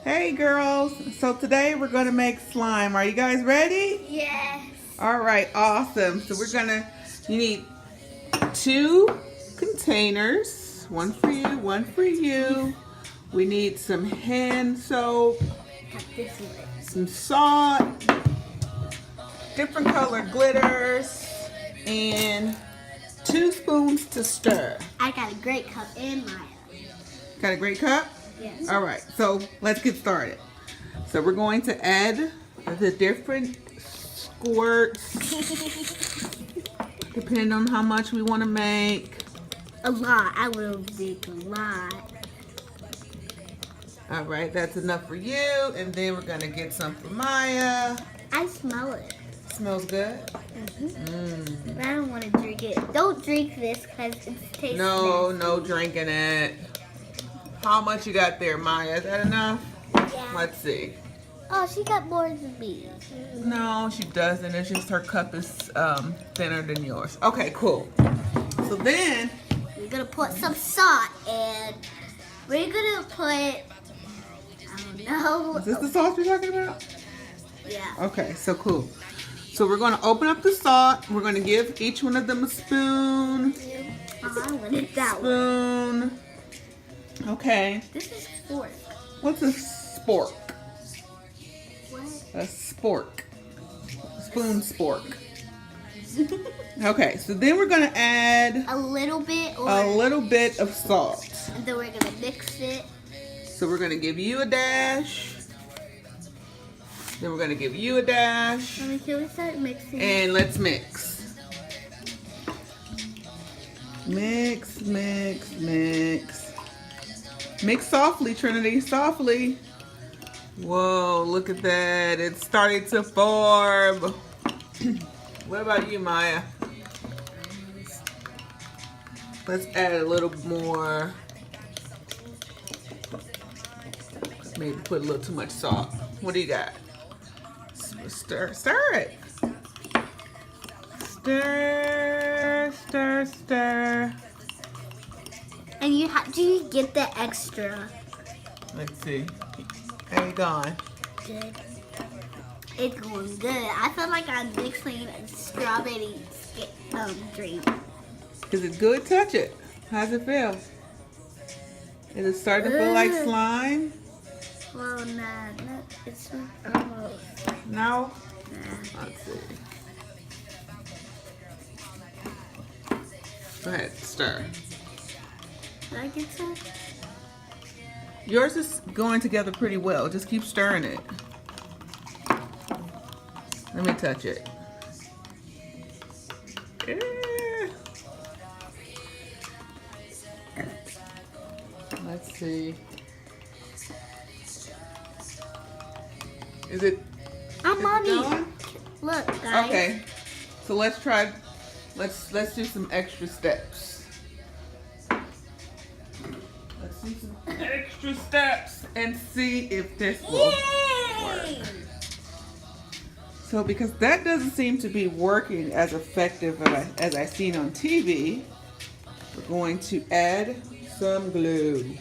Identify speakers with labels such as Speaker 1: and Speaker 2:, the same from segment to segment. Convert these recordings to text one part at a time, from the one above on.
Speaker 1: Hey girls, so today we're gonna make slime. Are you guys ready?
Speaker 2: Yes.
Speaker 1: All right, awesome. So you need 2 containers, one for you, one for you. We need some hand soap,
Speaker 2: This way.
Speaker 1: some salt, different colored glitters, and 2 spoons to stir.
Speaker 2: I got a great cup in Maya.
Speaker 1: Got a great cup?
Speaker 2: Yes.
Speaker 1: All right, so let's get started. So we're going to add the different squirts, depending on how much we want to make.
Speaker 2: A lot. I will make a lot.
Speaker 1: All right, that's enough for you. And then we're going to get some for Maya.
Speaker 2: I smell it.
Speaker 1: Smells good?
Speaker 2: But I don't want to drink it. Don't drink this because it tastes
Speaker 1: No,
Speaker 2: nasty.
Speaker 1: no drinking it. How much you got there, Maya? Is that enough?
Speaker 2: Yeah.
Speaker 1: Let's see.
Speaker 2: Oh, she got more than me.
Speaker 1: No, she doesn't. It's just her cup is thinner than yours. Okay, cool. So then,
Speaker 2: We're going to put some salt and we're going to put, I don't know.
Speaker 1: is this the sauce you're talking about?
Speaker 2: Yeah.
Speaker 1: Okay, so cool. So we're going to open up the salt. We're going to give each one of them a spoon.
Speaker 2: I wanted that one.
Speaker 1: Spoon. Okay.
Speaker 2: This is fork.
Speaker 1: What's a spork?
Speaker 2: What?
Speaker 1: A spork. Spoon spork. Okay, so then we're going to add
Speaker 2: A little bit or
Speaker 1: a little bit of salt.
Speaker 2: and then we're going to mix it.
Speaker 1: So we're going to give you a dash. Then we're going to give you a dash.
Speaker 2: Can we start mixing?
Speaker 1: And let's mix. Mix, mix, mix. Mix softly, Trinity, softly. Whoa, look at that. It's starting to form. What about you, Maya? Let's add a little more. Maybe put a little too much salt. What do you got? Stir it. Stir, stir, stir.
Speaker 2: And do you get the extra?
Speaker 1: Let's see. How you going?
Speaker 2: Good. It's going good. I feel like I'm mixing a strawberry drink.
Speaker 1: Is it good? Touch it. How's it feel? Is it starting to feel like slime?
Speaker 2: Well, nah, it's almost.
Speaker 1: No?
Speaker 2: Nah.
Speaker 1: Let's see. Go ahead, stir.
Speaker 2: Did I get some?
Speaker 1: Yours is going together pretty well. Just keep stirring it. Let me touch it. Yeah. Let's see. Is it
Speaker 2: Mommy,
Speaker 1: done?
Speaker 2: look, guys.
Speaker 1: Okay. So let's try. Let's do some extra steps. Let's do some extra steps and see if this will work.
Speaker 2: Yay!
Speaker 1: So because that doesn't seem to be working as effective as I've seen on TV, we're going to add some glue.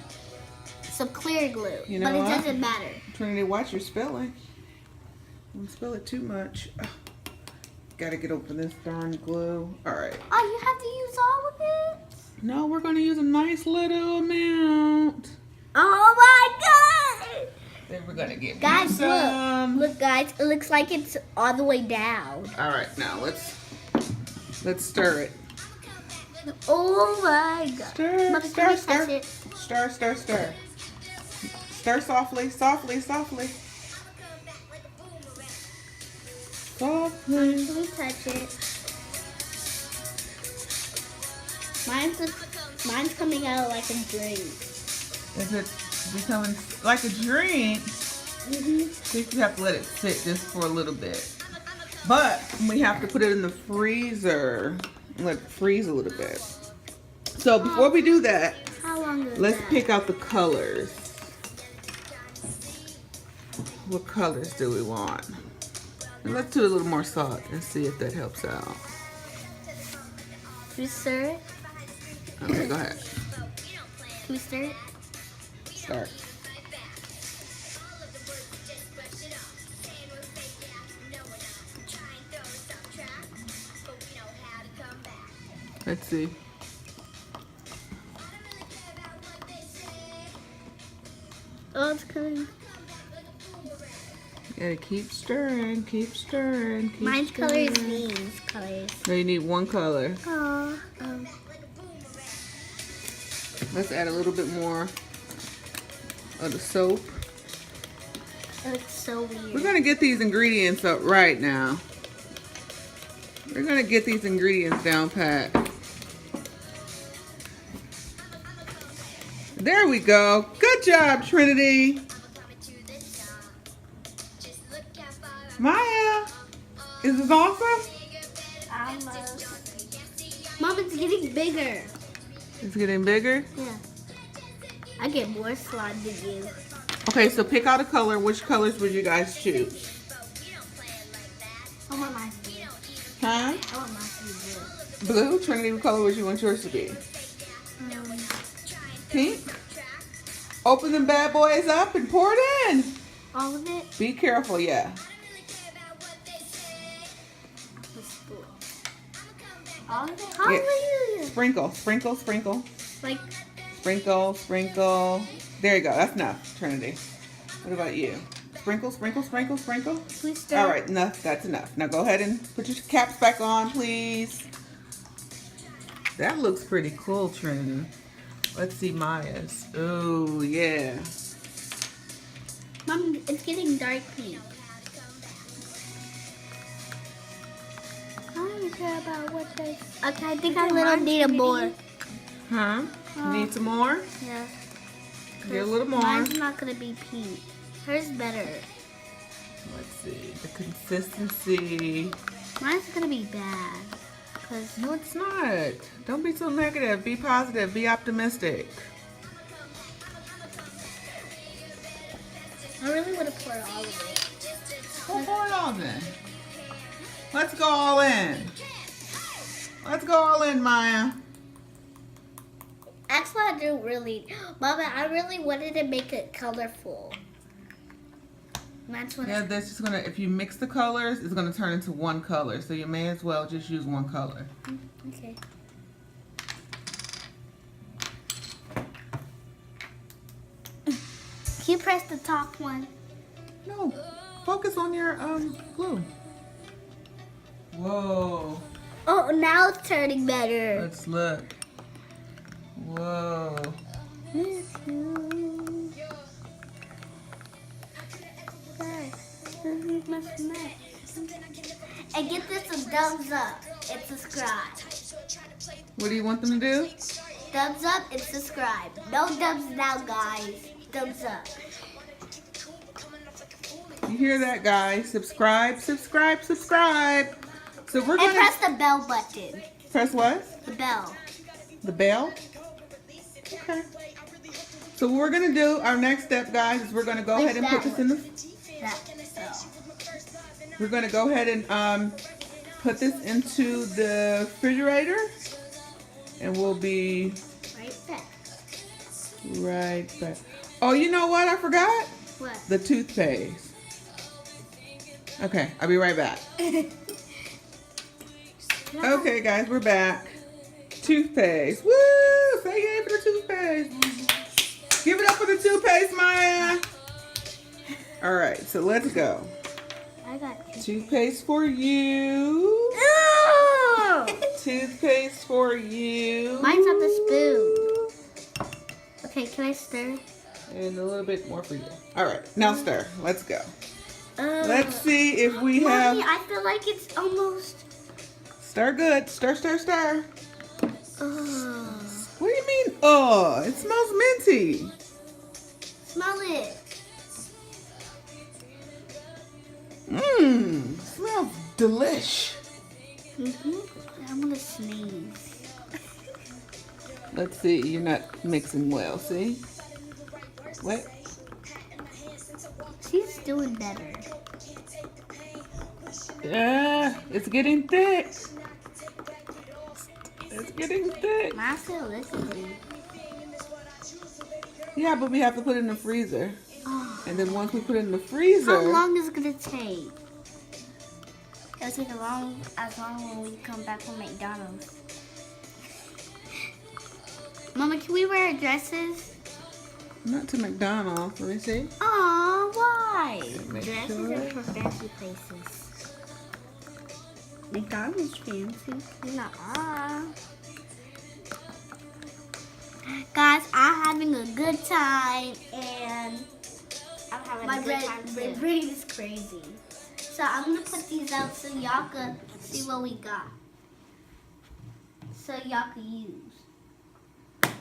Speaker 2: Some clear glue,
Speaker 1: You know
Speaker 2: but
Speaker 1: what?
Speaker 2: it doesn't matter.
Speaker 1: Trinity, watch your spelling. Don't spill it too much. Gotta get open this darn glue. All right.
Speaker 2: Oh, you have to use all of it?
Speaker 1: No, we're gonna use a nice little amount.
Speaker 2: Oh my god!
Speaker 1: Then we're gonna get
Speaker 2: Guys,
Speaker 1: some.
Speaker 2: look, guys. It looks like it's all the way down.
Speaker 1: All right, now let's stir it.
Speaker 2: Oh my god!
Speaker 1: Stir,
Speaker 2: Mommy,
Speaker 1: stir,
Speaker 2: can you
Speaker 1: stir.
Speaker 2: touch it?
Speaker 1: Stir, stir, stir. Stir softly, softly, softly. Softly.
Speaker 2: Can you touch it? Mine's coming out like a drink.
Speaker 1: Is it becoming like a drink?
Speaker 2: Mm-hmm.
Speaker 1: I think you have to let it sit just for a little bit. But we have to put it in the freezer. Let it freeze a little bit. So before we do that,
Speaker 2: How long is
Speaker 1: let's
Speaker 2: that?
Speaker 1: pick out the colors. What colors do we want? And let's do a little more salt and see if that helps out.
Speaker 2: Can we stir it?
Speaker 1: Okay, go ahead.
Speaker 2: Can we stir it?
Speaker 1: Start. Let's see.
Speaker 2: Oh, it's coming.
Speaker 1: You gotta keep stirring, keep stirring, keep
Speaker 2: Mine's color
Speaker 1: stirring.
Speaker 2: is these colors.
Speaker 1: No, you need one color.
Speaker 2: Oh,
Speaker 1: Let's add a little bit more of the soap.
Speaker 2: it looks so weird.
Speaker 1: We're gonna get these ingredients up right now. We're gonna get these ingredients down pat. There we go. Good job, Trinity. Maya, is this awesome?
Speaker 2: Mom, it's getting bigger.
Speaker 1: It's getting bigger.
Speaker 2: Yeah. I get more slime than you.
Speaker 1: Okay, so pick out a color. Which colors would you guys choose?
Speaker 2: I want mine to be
Speaker 1: Huh?
Speaker 2: I want mine to be
Speaker 1: Blue? Trinity, what color would you want yours to be?
Speaker 2: blue.
Speaker 1: Pink? Open them bad boys up and pour it in.
Speaker 2: All of it?
Speaker 1: Be careful, yeah.
Speaker 2: All of it? Hallelujah.
Speaker 1: Sprinkle, sprinkle, sprinkle.
Speaker 2: Like,
Speaker 1: Sprinkle, sprinkle. There you go. That's enough, Trinity. What about you? Sprinkle, sprinkle, sprinkle, sprinkle.
Speaker 2: please stir.
Speaker 1: All right, enough. That's enough. Now go ahead and put your caps back on, please. That looks pretty cool, Trinity. Let's see Maya's. Oh, yeah.
Speaker 2: Mom, it's getting dark pink. I don't care about what they... Okay, I think I little need a more.
Speaker 1: Huh? Need some more?
Speaker 2: Yeah.
Speaker 1: Get a little more.
Speaker 2: Mine's not going to be pink. Hers better.
Speaker 1: Let's see. The consistency.
Speaker 2: Mine's going to be bad. Cause
Speaker 1: No, it's not. Don't be so negative. Be positive. Be optimistic.
Speaker 2: I really want to pour all of it.
Speaker 1: Well, pour it all in. Let's go all in. Let's go all in, Maya.
Speaker 2: Actually, I do really... Mama, I really wanted to make it colorful. That's what
Speaker 1: Yeah, that's just gonna, if you mix the colors, it's gonna turn into one color. So you may as well just use one color.
Speaker 2: Okay. Can you press the top one?
Speaker 1: No, focus on your glue. Whoa,
Speaker 2: Oh, now it's turning better.
Speaker 1: let's look. Whoa.
Speaker 2: And get this a thumbs up and subscribe.
Speaker 1: What do you want them to do?
Speaker 2: Thumbs up and subscribe. No thumbs down, guys. Thumbs up.
Speaker 1: You hear that, guys? Subscribe, subscribe, subscribe. So we're
Speaker 2: And
Speaker 1: gonna
Speaker 2: press the bell button.
Speaker 1: press what?
Speaker 2: The bell.
Speaker 1: The bell? Okay. So what we're gonna do, our next step, guys, is we're gonna go
Speaker 2: Like
Speaker 1: ahead and put
Speaker 2: that
Speaker 1: this in the.
Speaker 2: That bell.
Speaker 1: We're gonna go ahead and put this into the refrigerator, and we'll be
Speaker 2: Right back.
Speaker 1: right back. Oh, you know what? I forgot
Speaker 2: What?
Speaker 1: the toothpaste. Okay, I'll be right back. Okay, guys, we're back. Toothpaste. Woo! Say yay for the toothpaste. Give it up for the toothpaste, Maya. All right, so let's go.
Speaker 2: I got you.
Speaker 1: Toothpaste for you.
Speaker 2: No!
Speaker 1: Toothpaste for you.
Speaker 2: Mine's on the spoon. Okay, can I stir?
Speaker 1: And a little bit more for you. All right, now stir. Let's go.
Speaker 2: Uh,
Speaker 1: Let's see if we
Speaker 2: Mommy,
Speaker 1: have.
Speaker 2: I feel like it's almost.
Speaker 1: Stir good. Stir, stir, stir.
Speaker 2: Oh.
Speaker 1: What do you mean? Oh, it smells minty.
Speaker 2: Smell it.
Speaker 1: Mmm, smells delish.
Speaker 2: I'm gonna sneeze.
Speaker 1: Let's see, you're not mixing well, see? What?
Speaker 2: She's doing better.
Speaker 1: Yeah, it's getting thick. It's getting thick.
Speaker 2: Mine's still listening.
Speaker 1: Yeah, but we have to put it in the freezer.
Speaker 2: Oh.
Speaker 1: And then once we put it in the freezer,
Speaker 2: How long is it gonna take? It'll take as long when we come back from McDonald's. Mama, can we wear dresses?
Speaker 1: Not to McDonald's. Let me see.
Speaker 2: Aw, why?
Speaker 1: Make
Speaker 2: Dresses
Speaker 1: sure.
Speaker 2: are for fancy places. McDonald's fancy. Nuh-uh. Guys, I'm having a good time and
Speaker 3: I'm having
Speaker 2: my
Speaker 3: a good time too.
Speaker 2: brain is crazy. So I'm gonna put these out so y'all can see what we got. So y'all can use.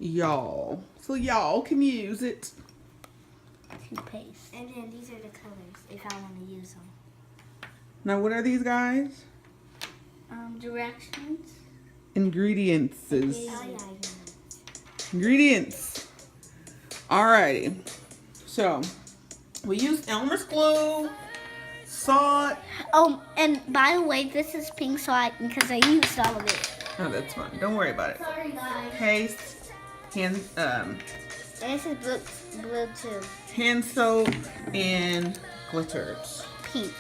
Speaker 1: Y'all. So y'all can use it.
Speaker 2: Toothpaste.
Speaker 3: And then these are the colors if I want to use them.
Speaker 1: Now what are these guys?
Speaker 2: Directions.
Speaker 1: Ingredients.
Speaker 3: Oh yeah.
Speaker 1: Ingredients. Alrighty. So we used Elmer's glue, salt.
Speaker 2: Oh, and by the way, this is pink salt because I used all of it.
Speaker 1: Oh, that's fine. Don't worry about it.
Speaker 2: Sorry, guys.
Speaker 1: Paste, hand
Speaker 2: This is blue too.
Speaker 1: hand soap, and glitters.
Speaker 2: Pink.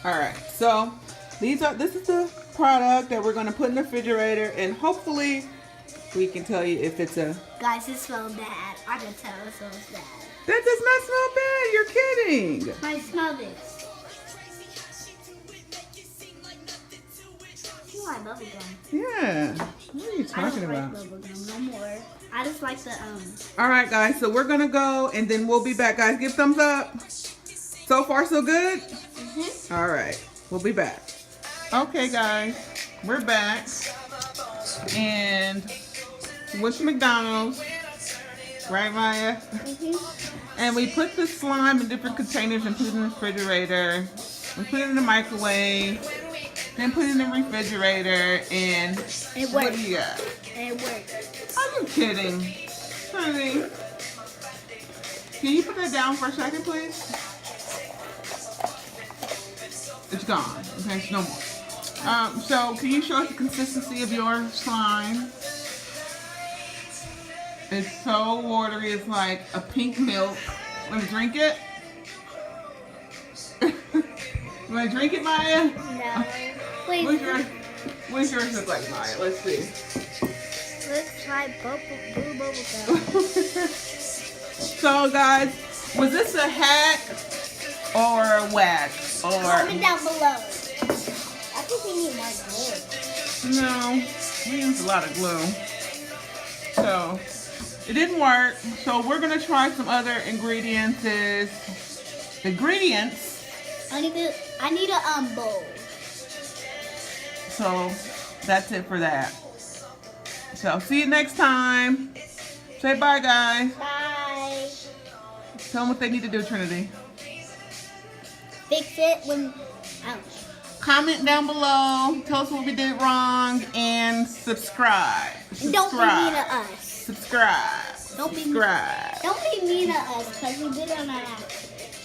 Speaker 1: Alright, so this is the product that we're gonna put in the refrigerator, and hopefully we can tell you if it's a.
Speaker 2: Guys, it smells bad. I can tell it smells bad.
Speaker 1: That does not smell bad. You're kidding.
Speaker 2: I smell this. You like bubblegum.
Speaker 1: Yeah. What are you
Speaker 2: I
Speaker 1: talking
Speaker 2: don't
Speaker 1: about?
Speaker 2: like bubblegum no more. I just like the
Speaker 1: All right, guys. So we're gonna go, and then we'll be back, guys. Give thumbs up. So far, so good. All right, we'll be back. Okay, guys, we're back, and went to McDonald's, right, Maya? And we put the slime in different containers and put it in the refrigerator. We put it in the microwave, then put it in the refrigerator, and
Speaker 2: It
Speaker 1: what
Speaker 2: worked.
Speaker 1: do you got?
Speaker 2: It worked.
Speaker 1: Are you kidding? Honey. Can you put that down for a second, please? It's gone. Okay, it's no more. So can you show us the consistency of your slime? It's so watery, it's like a pink milk. Want to drink it? You want to drink it, Maya?
Speaker 2: No. Wait,
Speaker 1: What's yours look like, Maya? Let's see.
Speaker 2: let's try blue bubblegum.
Speaker 1: So guys, was this a hack or a whack?
Speaker 2: Comment
Speaker 1: Or
Speaker 2: down below.
Speaker 3: I think we need more glue.
Speaker 1: no, we used a lot of glue. So it didn't work. So we're gonna try some other ingredients.
Speaker 2: I need a bowl.
Speaker 1: So that's it for that. So see you next time. Say bye, guys.
Speaker 3: Bye.
Speaker 1: Tell them what they need to do, Trinity.
Speaker 2: Fix it when. Ouch.
Speaker 1: Comment down below. Tell us what we did wrong and subscribe.
Speaker 2: And don't be mean to us.
Speaker 1: Subscribe.
Speaker 2: Don't be
Speaker 1: Subscribe.
Speaker 2: Don't be mean to us because we did it on our accident.